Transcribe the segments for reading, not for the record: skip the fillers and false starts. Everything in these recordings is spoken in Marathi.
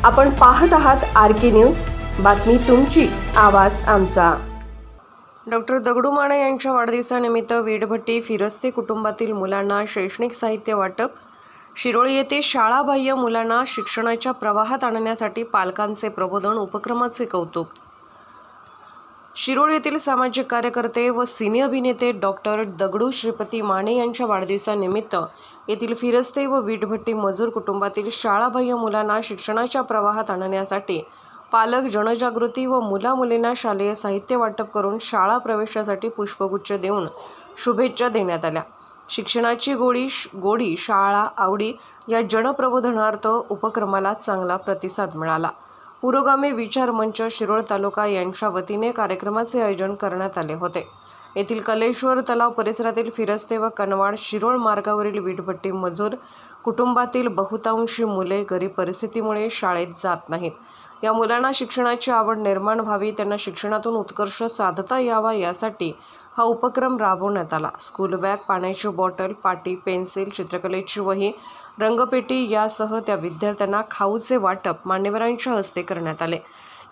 आपण पाहत आहात RK न्यूज, बातमी तुमची, आवाज आमचा। डॉक्टर दगडू माने यांच्या वाढदिवसानिमित्त वीटभट्टी फिरस्ते कुटुंबातील मुलांना शैक्षणिक साहित्य वाटप। शिरोळी येथे शाळाबाह्य मुलांना शिक्षणाच्या प्रवाहात आणण्यासाठी पालकांचे प्रबोधन उपक्रमाचे कौतुक। शिरोळ येथील सामाजिक कार्यकर्ते व सिने अभिनेते डॉक्टर दगडू श्रीपती माने यांच्या वाढदिवसानिमित्त येथील फिरस्ते व वीटभट्टी मजूर कुटुंबातील शाळाबाह्य मुलांना शिक्षणाच्या प्रवाहात आणण्यासाठी पालक जनजागृती व मुला-मुलींना शालेय साहित्य वाटप करून शाळा प्रवेशासाठी पुष्पगुच्छ देऊन शुभेच्छा देण्यात आल्या। शिक्षणाची गोडी शाळा आवडी या जनप्रबोधनार्थ उपक्रमाला चांगला प्रतिसाद मिळाला। पुरोगामी विचार मंच शिरोळ तालुका यांच्या वतीने कार्यक्रमाचे आयोजन करण्यात आले होते। येथील कलेश्वर तलाव परिसरातील फिरस्ते व कनवाड शिरोळ मार्गावरील वीटभट्टी मजूर कुटुंबातील बहुतांशी मुले गरीब परिस्थितीमुळे शाळेत जात नाहीत। या मुलांना शिक्षणाची आवड निर्माण व्हावी, त्यांना शिक्षणातून उत्कर्ष साधता यावा यासाठी हा उपक्रम राबवण्यात आला। स्कूल बॅग, पाण्याची बॉटल, पाटी, पेन्सिल, चित्रकलेची वही, रंगपेटी यासह त्या विद्यार्थ्यांना खाऊचे वाटप मान्यवरांच्या हस्ते करण्यात आले।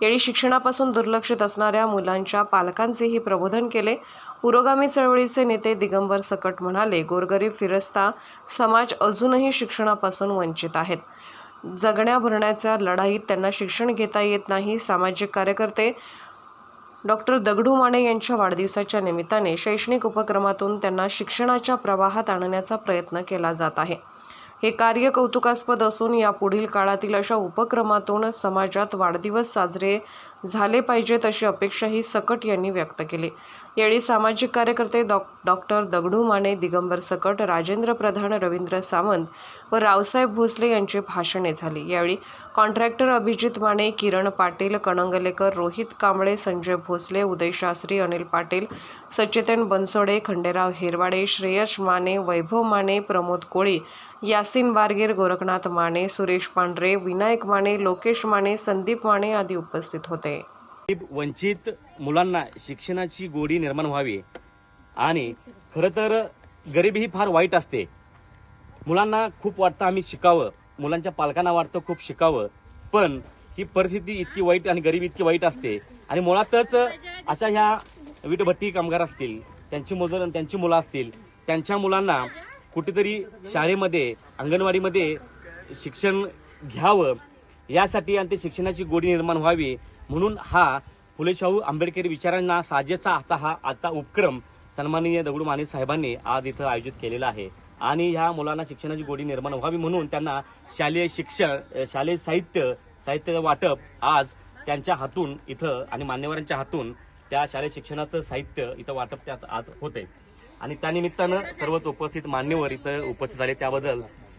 यावेळी शिक्षणापासून दुर्लक्षित असणाऱ्या मुलांच्या पालकांचेही प्रबोधन केले। पुरोगामी चळवळीचे नेते दिगंबर सकट म्हणाले, गोरगरीब फिरस्ता समाज अजूनही शिक्षणापासून वंचित आहेत। जगण्या भरण्याच्या लढाईत त्यांना शिक्षण घेता येत नाही। सामाजिक कार्यकर्ते डॉक्टर दगडू माने यांच्या वाढदिवसाच्या निमित्ताने शैक्षणिक उपक्रमातून त्यांना शिक्षणाच्या प्रवाहात आणण्याचा प्रयत्न केला जात आहे। हे कार्य कौतुकास्पद असून यापुढील काळातील अशा उपक्रमातून समाजात वाढदिवस साजरे झाले पाहिजेत अशी अपेक्षाही सकट यांनी व्यक्त केली। यावेळी सामाजिक कार्यकर्ते डॉक्टर दगडू माने, दिगंबर सकट, राजेंद्र प्रधान, रवींद्र सावंत व रावसाहेब भोसले यांची भाषणे झाली। यावेळी कॉन्ट्रॅक्टर अभिजित माने, किरण पाटील, कणंगलेकर, रोहित कांबळे, संजय भोसले, उदय शास्त्री, अनिल पाटील, सचेतन बनसोडे, खंडेराव हिरवाडे, श्रेयश माने, वैभव माने, प्रमोद कोळी, यासिन बारगीर, गोरखनाथ माने, सुरेश पांढरे, विनायक माने, लोकेश माने, संदीप माने आदी उपस्थित होते। वंचित मुलांना शिक्षणाची गोडी निर्माण व्हावी आणि खरं तर गरिबी ही फार वाईट असते। मुलांना खूप वाटतं आम्ही शिकावं, मुलांच्या पालकांना वाटतं खूप शिकावं, पण ही परिस्थिती इतकी वाईट आणि गरिबी इतकी वाईट असते। आणि मुळातच अशा ह्या वीटभट्टी कामगार असतील, त्यांची मजूर आणि त्यांची मुलं असतील, त्यांच्या मुलांना कुठेतरी शाळेमध्ये, अंगणवाडीमध्ये शिक्षण घ्यावं यासाठी आणि ते शिक्षणाची गोडी निर्माण व्हावी म्हणून हा फुले शाहू आंबेडकरी विचारांना साजेसा असा हा आजचा उपक्रम सन्माननीय दगडू माने साहेबांनी आज इथं आयोजित केलेला आहे। आणि ह्या मुलांना शिक्षणाची गोडी निर्माण व्हावी म्हणून त्यांना शालेय शिक्षण, शालेय साहित्य वाटप आज त्यांच्या हातून इथं आणि मान्यवरांच्या हातून त्या शालेय शिक्षणाचं साहित्य इथं वाटप त्यात आज होते। आणि त्यानिमित्तानं सर्वच उपस्थित मान्यवर इथं उपस्थित झाले, त्याबद्दल